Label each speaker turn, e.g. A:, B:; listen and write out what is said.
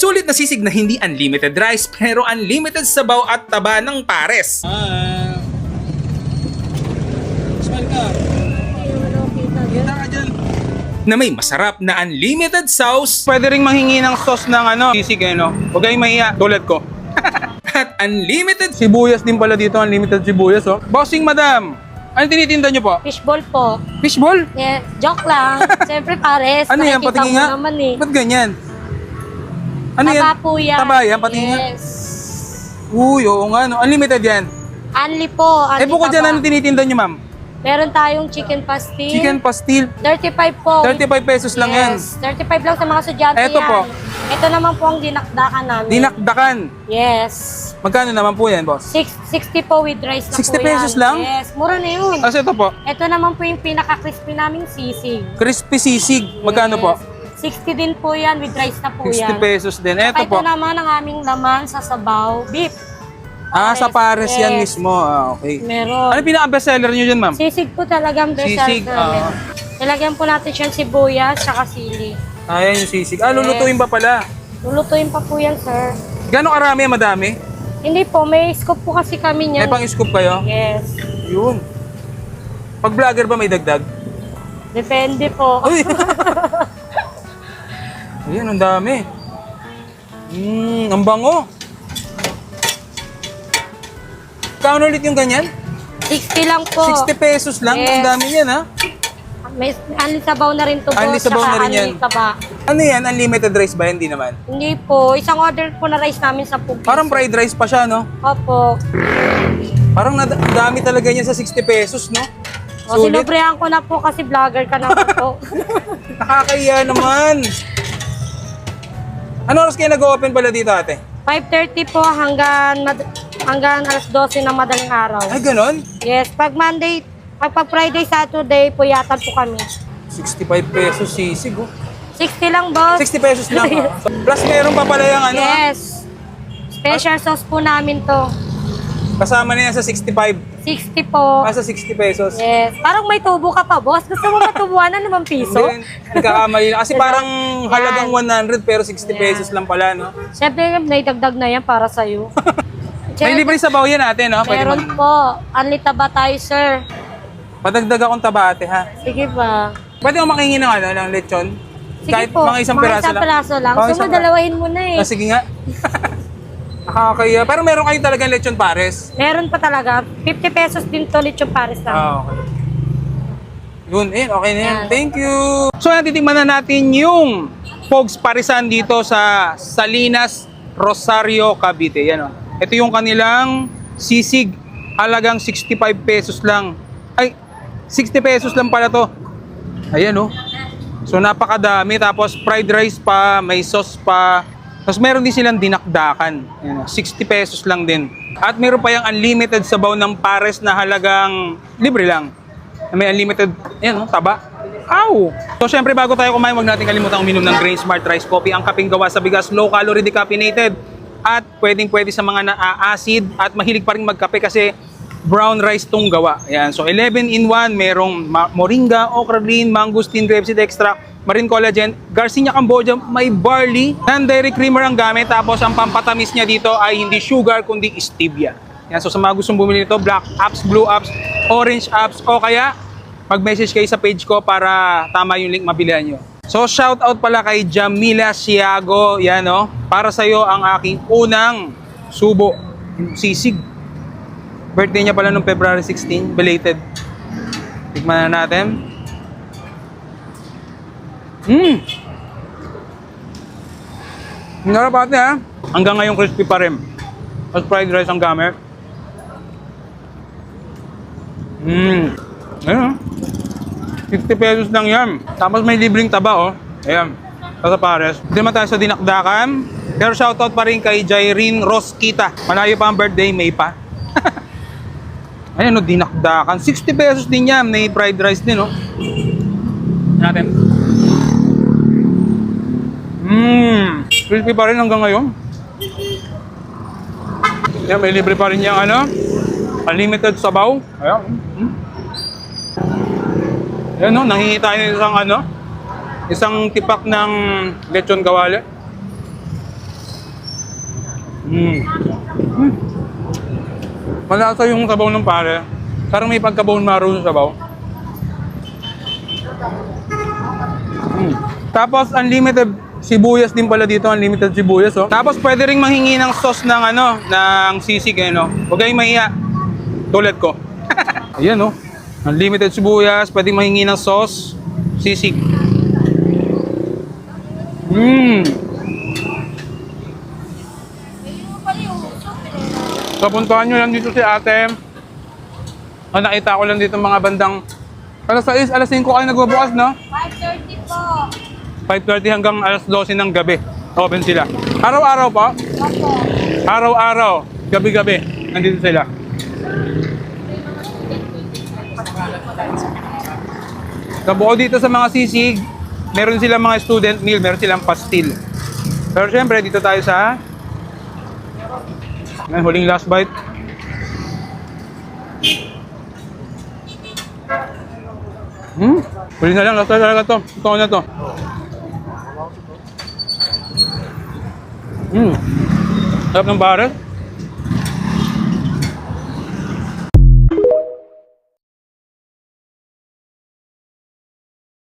A: Sulit na sisig na hindi unlimited rice pero unlimited sabaw at taba ng pares.
B: Smile ka. Kita ka dyan.
A: Na may masarap na unlimited sauce
B: Pwede ring manghingi ng sauce ng sisig Huwag kayong mahiya, tulad ko.
A: at unlimited
B: Sibuyas din pala dito, unlimited sibuyas Bossing madam, ano tinitinda nyo po?
C: Fishball po.
B: Fishball?
C: Yeah, joke lang. Siyempre pares.
B: Ano yan?
C: Nakikita
B: Patingin
C: mo
B: nga.
C: naman eh.
B: Ba't ganyan? Ano yan?
C: Taba po yan.
B: Taba yan? Patingin nga.
C: Yes.
B: Uy, oo nga Unlimited yan.
C: Unli po. Unli
B: Bukod dyan,
C: taba.
B: ano tinitinda nyo ma'am?
C: Meron tayong chicken pastil.
B: Chicken pastil.
C: 35 po.
B: 35 pesos lang yan.
C: Yes. 35 lang sa mga estudyante
B: Eto
C: yan.
B: po.
C: Ito naman po ang dinakdakan namin.
B: Dinakdakan.
C: Yes.
B: Magkano naman po yan, boss?
C: 60 po with rice na
B: 60
C: po yan.
B: pesos lang?
C: Yes. Mura na yun.
B: Kasi ito po,
C: Ito naman po yung pinaka-crispy naming sisig.
B: crispy sisig. Magkano po?
C: 60 din po yan with rice na po
B: 60
C: yan.
B: pesos din. Ito
C: Ito
B: po.
C: naman ang aming laman sa sabaw. Beef.
B: Sa pares yan
C: Yes.
B: mismo. Okay.
C: Meron.
B: Ano pinaka-bestseller nyo dyan, ma'am?
C: Sisig po talagang
B: Sisig,
C: bestseller namin. Nilagyan po natin siyang sibuyas tsaka sili.
B: Ayan yung sisig. Lulutuin pa pala.
C: Lulutuin pa po yan, sir.
B: Gano'ng karami? Madami?
C: Hindi po, may scoop po kasi kami
B: May
C: niyan.
B: pang-scoop kayo?
C: Yes.
B: Yun. Pag vlogger ba may dagdag?
C: Depende po.
B: Uy! Ayan, ang dami. Ang bango. Kano ulit yung ganyan?
C: 60 lang po.
B: 60 pesos lang? Ang
C: Yes.
B: dami yan, ha?
C: May anli sabaw na rin to po.
B: Anli sabaw
C: tsaka
B: na rin yan.
C: anli taba.
B: Ano yan? Unlimited rice ba? Hindi naman.
C: Hindi po. Isang order po na rice namin sa Pugis.
B: Parang fried rice pa siya, no?
C: Opo.
B: Parang dami talaga niya sa 60 pesos, no?
C: O, sinubrehan ko na po kasi vlogger ka naman po.
B: Nakakahiya naman. Ano oras kayo nag-open pala dito, ate?
C: 5:30 po hanggang alas 12 ng madaling araw.
B: Ay, ganon?
C: Yes, pag Friday, Saturday, puyatan po kami.
B: 65 pesos sisig, oh.
C: 60 lang, boss.
B: 60 pesos lang. Plus, meron pa pala yung
C: Yes. Special sauce po namin to.
B: Kasama na yan sa 65.
C: 60 po.
B: Sa 60 pesos.
C: Yes. Parang may tubo ka pa, boss. Gusto mo matubuan na naman piso?
B: Hindi, nagkakamali lang. Kasi parang halagang 100 pero 60 pesos lang pala, no?
C: Siyempre, naidagdag na yan para sa'yo.
B: May libre sabaw yan ate, no? Pwede
C: Meron po. Anlita ba tayo, sir?
B: Padagdag akong taba ate, ha?
C: Sige ba?
B: Pwede akong makingi ng ng lechon?
C: Sige
B: Kahit
C: po.
B: mga isang piraso lang.
C: piraso lang.
B: Mga
C: So,
B: isang
C: madalawahin mo na eh.
B: Sige nga. Nakakaya. Pero meron kayo talagang lechon pares.
C: Meron pa talaga. 50 pesos din to lechon pares lang.
B: Okay. Yun, okay na yan.
C: Yan.
B: Thank you. So, titikman na natin yung Pogs Parisan dito sa Salinas, Rosario, Cavite. Yan, oh. Ito yung kanilang sisig. Halagang 65 pesos lang. Ay, 60 pesos lang pala to. Ayan, oh. So, napakadami. Tapos, fried rice pa, may sauce pa. Tapos, meron din silang dinakdakan. Ayan, oh. 60 pesos lang din. At meron pa yung unlimited sabaw ng pares na halagang libre lang. May unlimited, yan, no, taba. Ow! So, syempre, bago tayo kumain, huwag natin kalimutan uminom ng Grain Smart Rice Coffee. Ang kapeng gawa sa bigas, low-calorie decaffeinated. At pwedeng-pwede sa mga na-acid at mahilig pa rin magkape kasi brown rice tong gawa. Ayan. So, 11 in 1. Merong moringa, okra green, mangosteen, grapeseed extract, marine collagen, Garcinia Cambodia, may barley, non-dairy creamer ang gamit. Tapos, ang pampatamis niya dito ay hindi sugar, kundi stevia. Yan, so sa mga gustong bumili nito, black apps, blue apps, orange apps, o kaya mag-message kayo sa page ko para tama yung link mabilihan nyo. So shout out pala kay Jamila Siago, yan o, para sa'yo ang aking unang subo, sisig. Birthday niya pala noong February 16, belated. Tikman na natin. Narap ate ha, hanggang ngayon crispy pa rin. Mas fried rice ang gamit. Ayun, 50 pesos lang yan. Tapos may libreng taba, oh. Ayan, sa pares. Hindi naman tayo sa dinakdakan. Pero shoutout pa rin kay Jairine Rosquita. Malayo pa ang birthday, May pa. Ayan, oh, dinakdakan. 60 pesos din yan. May fried rice din, oh. Natin. Crispy pa rin hanggang ngayon. Ayan, may libre pa rin yung unlimited sabaw. Ayan. Ayan, no, nanghingi tayo ng isang tipak ng lechon kawali. Malasa yung sabaw ng pare. Parang may pagka-bone marrow yung sabaw. Tapos unlimited sibuyas din pala dito, unlimited sibuyas, oh. Tapos pwede ring manghingi ng sauce ng ng sisig, Huwag kayong mahiya. Tulad ko. Ayan, oh. Unlimited sibuyas, pwede manghingi ng sauce, sisig. Papuntahan nyo lang dito si ate. Nakita ko lang dito mga bandang alas 6, alas 5 kayo nagbubukas, no?
C: 5:30 po.
B: 5:30 hanggang alas 12 ng gabi. Open sila. Araw-araw po?
C: Opo.
B: Araw-araw. Gabi-gabi. Nandito sila. Kabuo dito sa mga sisig, meron silang mga student meal, meron silang pastil. Pero syempre, dito tayo sa huling last bite. Huli na lang, last bite talaga to. Ito na to. Sarap ng baret.